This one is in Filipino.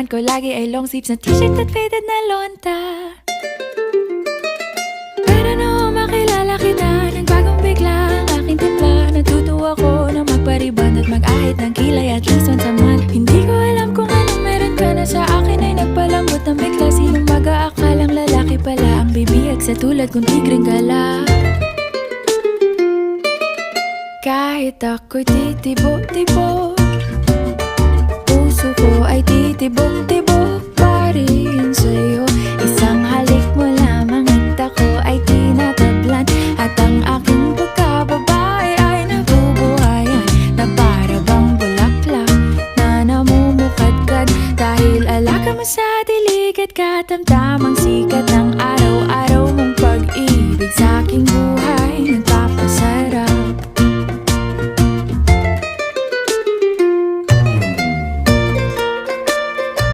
Kailangan ko lagi ay long sleeves na t-shirt at faded na lonta. Para na makilala kita, nagbagong bigla ang aking timpla. Natutuwa ko na magpariban at mag-ahit ng kilay at least once a month. Hindi ko alam kung anong meron ka na sa akin ay nagpalambot ng bigla. Sinong mag-aakalang lalaki pala ang bibihag sa tulad kong tigring gala. Kahit ako'y titibo-tibo, puso ko ay titibok-tibok pa rin sa'yo. Isang halik mo lamang at ako ay tinatablan, at ang aking pagkababae ay nabubuhayan na para bang bulaklak na namumukadkad. Dahil alaga mo sa dilig at katamtamang sikat ng araw-araw mong pag-ibig sa aking buhay.